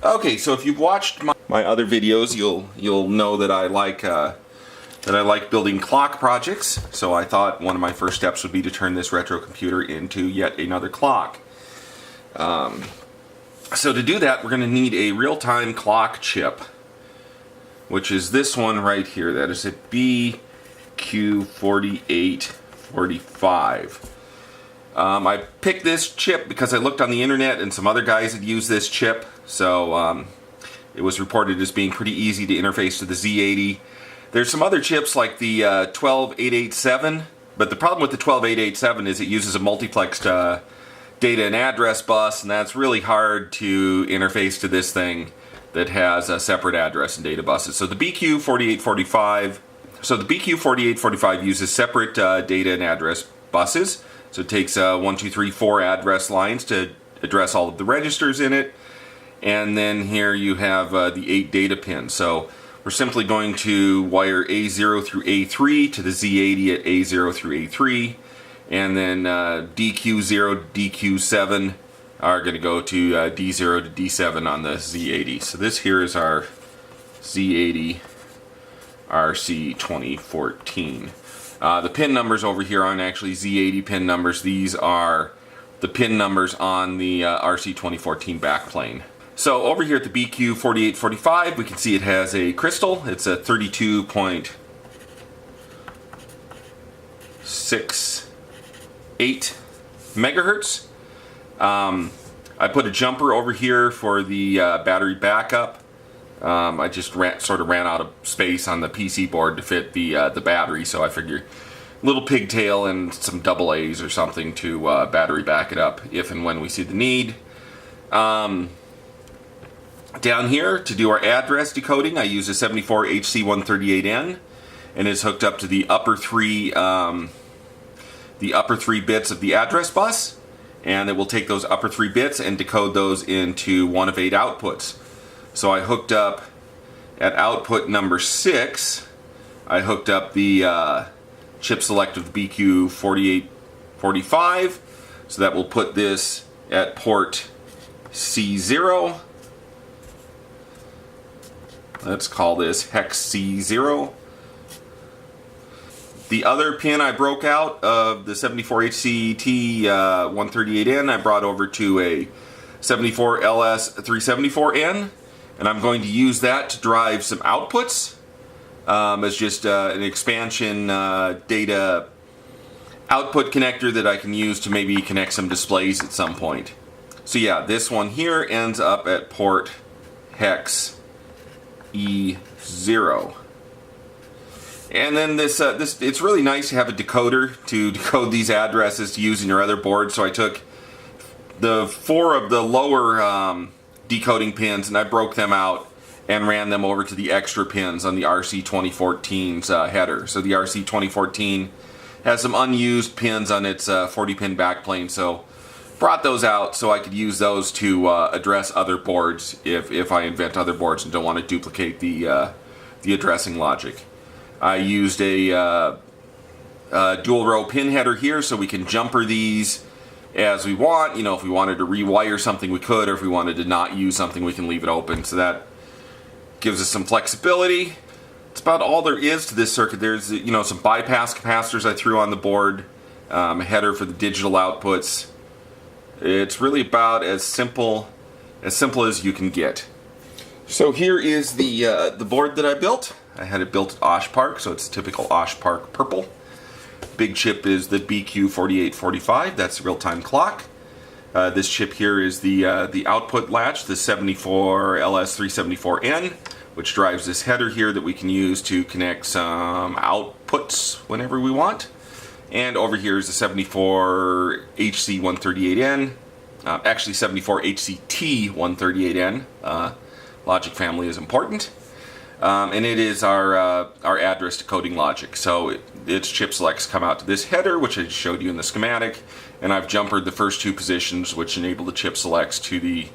Okay, so if you've watched my other videos, you'll know that I like building clock projects. So I thought one of my first steps would be to turn this retrocomputer into yet another clock. So to do that, we're going to need a real-time clock chip, which is this one right here. That is a BQ4845. I picked this chip because I looked on the internet and some other guys had used this chip, so it was reported as being pretty easy to interface to the Z80. There's some other chips like the 12887, but the problem with the 12887 is it uses a multiplexed data and address bus, and that's really hard to interface to this thing that has a separate address and data buses. So the BQ4845 uses separate data and address buses. So it takes 1, 2, 3, 4 address lines to address all of the registers in it. And then here you have the 8 data pins. So we're simply going to wire A0 through A3 to the Z80 at A0 through A3. And then DQ0, DQ7 are going to go to D0 to D7 on the Z80. So this here is our Z80 RC2014. The pin numbers over here aren't actually Z80 pin numbers. These are the pin numbers on the RC2014 backplane. So over here at the BQ4845, we can see it has a crystal. It's a 32.68 megahertz. I put a jumper over here for the battery backup. I just sort of ran out of space on the PC board to fit the battery, so I figure a little pigtail and some AA's or something to battery back it up if and when we see the need. Down here, to do our address decoding, I use a 74HC138N, and it's hooked up to the upper three bits of the address bus, and it will take those upper 3 bits and decode those into one of 8 outputs. So I hooked up at output number 6, I hooked up the chip select of the BQ4845, so that will put this at port C0. Let's call this hex C0. The other pin I broke out of the 74HCT138N, I brought over to a 74LS374N. And I'm going to use that to drive some outputs as just an expansion data output connector that I can use to maybe connect some displays at some point. So yeah, this one here ends up at port hex E0. And then this it's really nice to have a decoder to decode these addresses to use in your other board. So I took the 4 of the lower decoding pins and I broke them out and ran them over to the extra pins on the RC2014's header. So the RC2014 has some unused pins on its 40-pin backplane, so brought those out so I could use those to address other boards if I invent other boards and don't want to duplicate the addressing logic. I used a dual row pin header here so we can jumper these as we want. You know, if we wanted to rewire something we could, or if we wanted to not use something we can leave it open. So that gives us some flexibility. It's about all there is to this circuit. There's, you know, some bypass capacitors I threw on the board, a header for the digital outputs. It's really about as simple as you can get. So here is the board that I built. I had it built at Osh Park, so it's a typical Osh Park purple. Big chip is the BQ4845, that's a real-time clock. This chip here is the output latch, the 74LS374N, which drives this header here that we can use to connect some outputs whenever we want. And over here is the 74HC138N, actually 74HCT138N. Logic family is important. And it is our address decoding logic. So its chip selects come out to this header, which I showed you in the schematic, and I've jumpered the first 2 positions, which enable the chip selects to the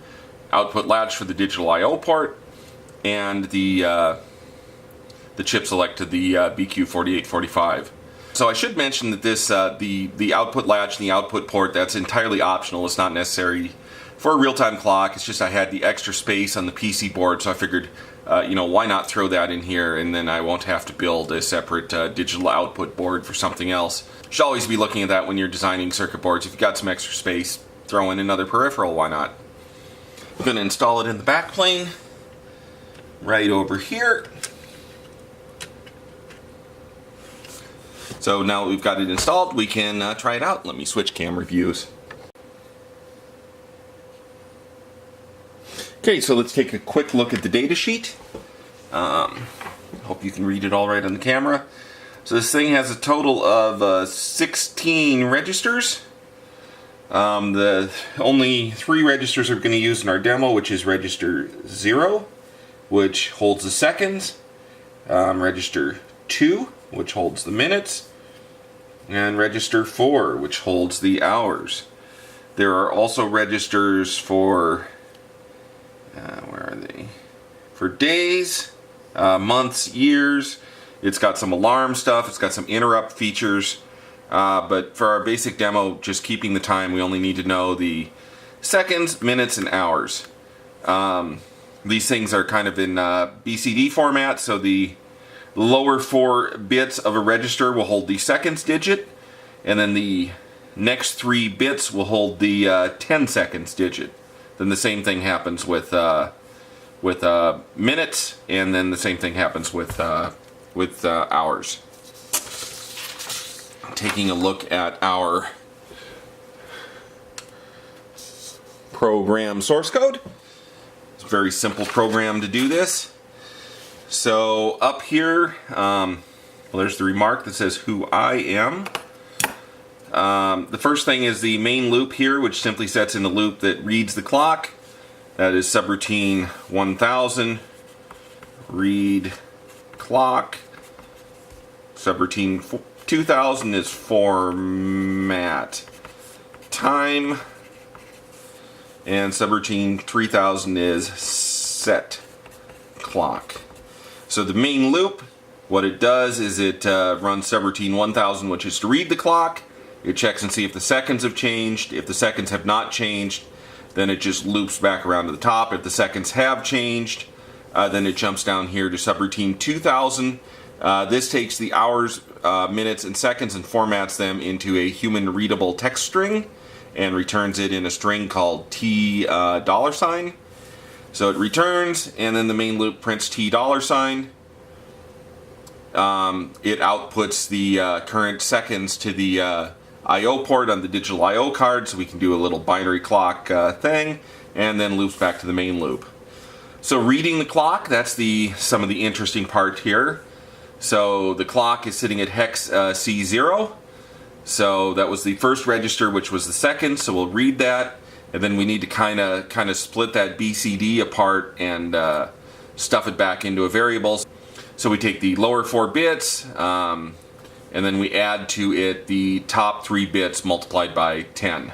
output latch for the digital I/O port, and the chip select to the BQ4845. So I should mention that this the output latch and the output port, that's entirely optional. It's not necessary for a real-time clock. It's just I had the extra space on the PC board, so I figured, you know, why not throw that in here, and then I won't have to build a separate digital output board for something else. You should always be looking at that when you're designing circuit boards. If you've got some extra space, throw in another peripheral, why not? I'm going to install it in the back plane, right over here. So now that we've got it installed, we can try it out. Let me switch camera views. Okay, so let's take a quick look at the data sheet. Hope you can read it all right on the camera. So this thing has a total of 16 registers. The only 3 registers we're going to use in our demo, which is register 0, which holds the seconds, register 2, which holds the minutes, and register 4, which holds the hours. There are also registers for where are they? For days, months, years. It's got some alarm stuff. It's got some interrupt features. But for our basic demo, just keeping the time, we only need to know the seconds, minutes, and hours. These things are kind of in BCD format, so the lower 4 bits of a register will hold the seconds digit, and then the next 3 bits will hold the 10 seconds digit. Then the same thing happens with minutes, and then the same thing happens with hours. Taking a look at our program source code. It's a very simple program to do this. So up here, well, there's the remark that says who I am. The first thing is the main loop here, which simply sets in the loop that reads the clock. That is subroutine 1000, read clock. Subroutine 2000 is format time. And subroutine 3000 is set clock. So the main loop, what it does is it runs subroutine 1000, which is to read the clock. It checks and see if the seconds have changed. If the seconds have not changed, then it just loops back around to the top. If the seconds have changed, then it jumps down here to subroutine 2000. This takes the hours, minutes, and seconds and formats them into a human-readable text string and returns it in a string called $. So it returns, and then the main loop prints $. It outputs the current seconds to the I/O port on the digital I/O card, so we can do a little binary clock thing, and then loops back to the main loop. So reading the clock, that's some of the interesting part here. So the clock is sitting at hex C0. So that was the first register, which was the second. So we'll read that, and then we need to kind of split that BCD apart and stuff it back into a variable. So we take the lower 4 bits, and then we add to it the top 3 bits multiplied by 10.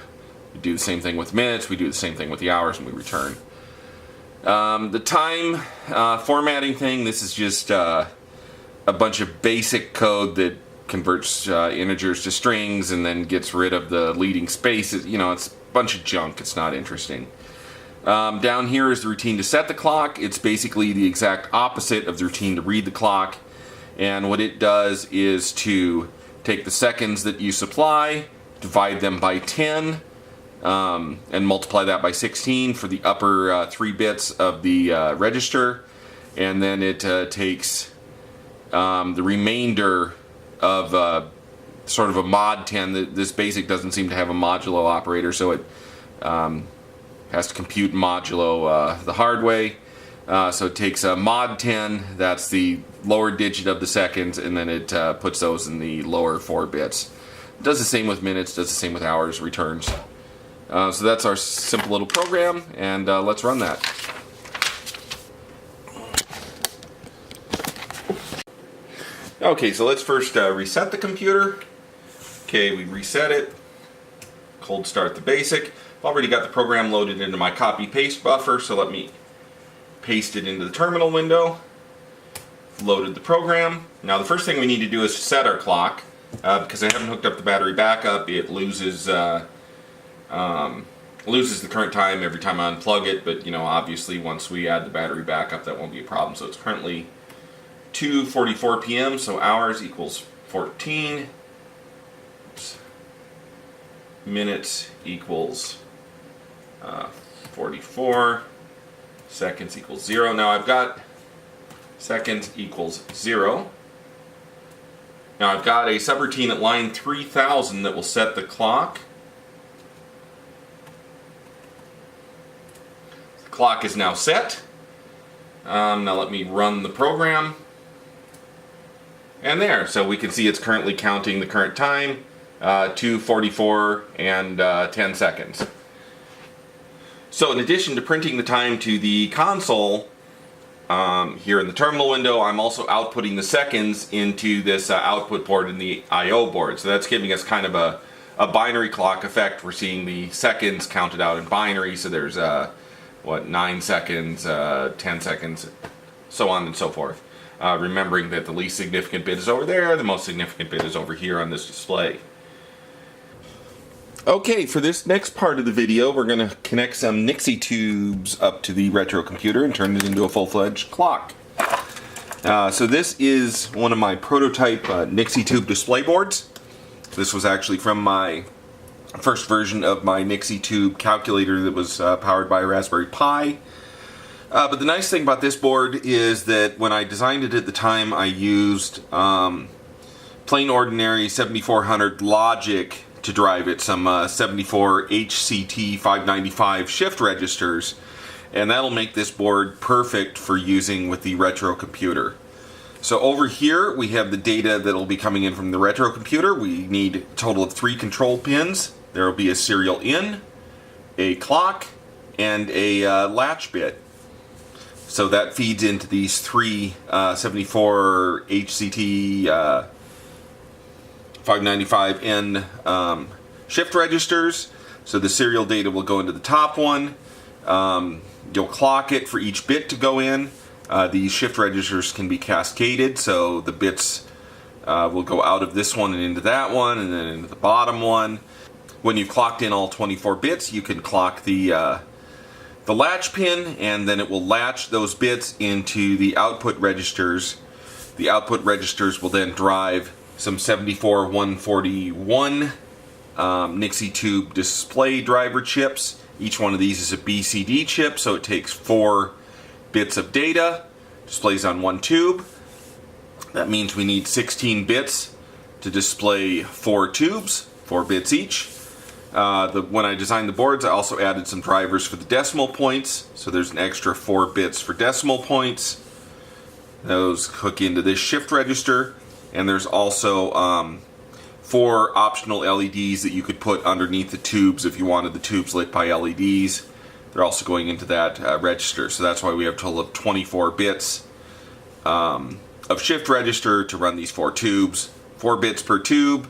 We do the same thing with minutes. We do the same thing with the hours, and we return. The time formatting thing. This is just a bunch of basic code that converts integers to strings and then gets rid of the leading spaces. You know, it's a bunch of junk. It's not interesting. Down here is the routine to set the clock. It's basically the exact opposite of the routine to read the clock. And what it does is to take the seconds that you supply, divide them by 10, and multiply that by 16 for the upper 3 bits of the register. And then it takes the remainder of sort of a mod 10. This basic doesn't seem to have a modulo operator, so it has to compute modulo the hard way. So it takes a mod 10, that's the lower digit of the seconds, and then it puts those in the lower 4 bits. It does the same with minutes, does the same with hours, returns. So that's our simple little program, and let's run that. Okay, so let's first reset the computer. Okay, we reset it. Cold start the basic. I've already got the program loaded into my copy-paste buffer, so let me paste it into the terminal window. Loaded the program. Now the first thing we need to do is set our clock. Because I haven't hooked up the battery backup, it loses loses the current time every time I unplug it, but obviously once we add the battery backup, that won't be a problem. So it's currently 2:44 p.m. so hours equals 14. Minutes equals 44. Seconds equals 0. Now I've got seconds equals 0. Now I've got a subroutine at line 3000 that will set the clock. The clock is now set. Now let me run the program. And there, so we can see it's currently counting the current time, 2:44 and 10 seconds. So in addition to printing the time to the console, here in the terminal window, I'm also outputting the seconds into this output board in the I/O board. So that's giving us kind of a binary clock effect. We're seeing the seconds counted out in binary, so there's 9 seconds, 10 seconds, so on and so forth. Remembering that the least significant bit is over there, the most significant bit is over here on this display. Okay, for this next part of the video, we're going to connect some Nixie tubes up to the retro computer and turn it into a full-fledged clock. So this is one of my prototype Nixie tube display boards. This was actually from my first version of my Nixie tube calculator that was powered by a Raspberry Pi. But the nice thing about this board is that when I designed it at the time, I used plain ordinary 7400 logic to drive it, some 74 HCT 595 shift registers, and that'll make this board perfect for using with the retro computer. So over here we have the data that'll be coming in from the retro computer. We need a total of 3 control pins. There will be a serial in, a clock, and a latch bit. So that feeds into these 3 74 HCT 595N shift registers. So the serial data will go into the top one. You'll clock it for each bit to go in. These shift registers can be cascaded, so the bits will go out of this one and into that one, and then into the bottom one. When you've clocked in all 24 bits, you can clock the latch pin, and then it will latch those bits into the output registers. The output registers will then drive some 74141 Nixie tube display driver chips. Each one of these is a BCD chip, so it takes 4 bits of data, displays on one tube. That means we need 16 bits to display 4 tubes, 4 bits each. When I designed the boards, I also added some drivers for the decimal points, so there's an extra 4 bits for decimal points. Those hook into this shift register, and there's also 4 optional LEDs that you could put underneath the tubes if you wanted the tubes lit by LEDs. They're also going into that register, so that's why we have a total of 24 bits of shift register to run these 4 tubes. 4 bits per tube,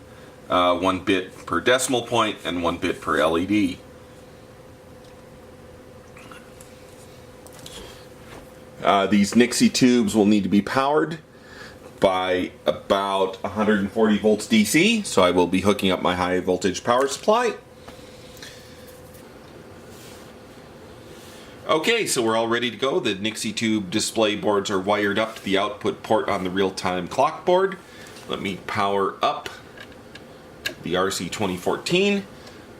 1 bit per decimal point, and 1 bit per LED. These Nixie tubes will need to be powered by about 140 volts DC, so I will be hooking up my high voltage power supply. Okay, so we're all ready to go. The Nixie tube display boards are wired up to the output port on the real-time clock board. Let me power up the RC2014.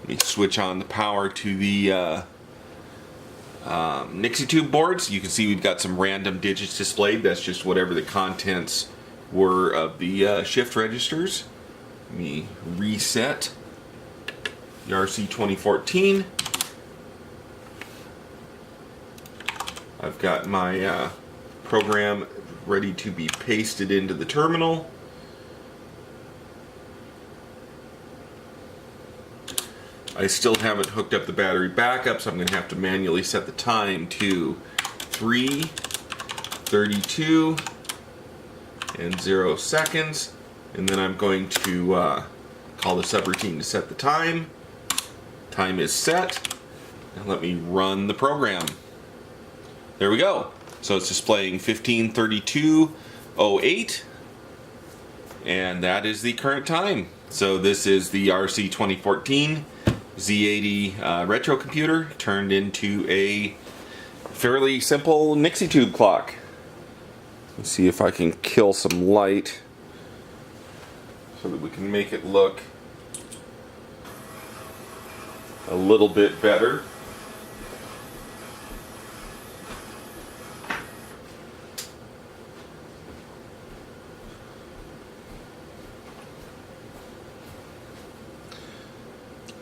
Let me switch on the power to the Nixie tube boards. You can see we've got some random digits displayed. That's just whatever the contents were of the shift registers. Let me reset the RC2014. I've got my program ready to be pasted into the terminal. I still haven't hooked up the battery backup, so I'm going to have to manually set the time to 3:32 and 0 seconds, and then I'm going to call the subroutine to set the time. Time is set, and let me run the program. There we go. So it's displaying 15:32:08, and that is the current time. So this is the RC2014 Z80 retro computer turned into a fairly simple Nixie tube clock. Let's see if I can kill some light so that we can make it look a little bit better.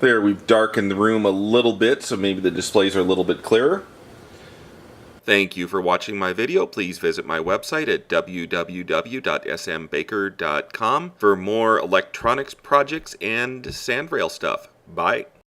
There, we've darkened the room a little bit, so maybe the displays are a little bit clearer. Thank you for watching my video. Please visit my website at www.smbaker.com for more electronics projects and sandrail stuff. Bye.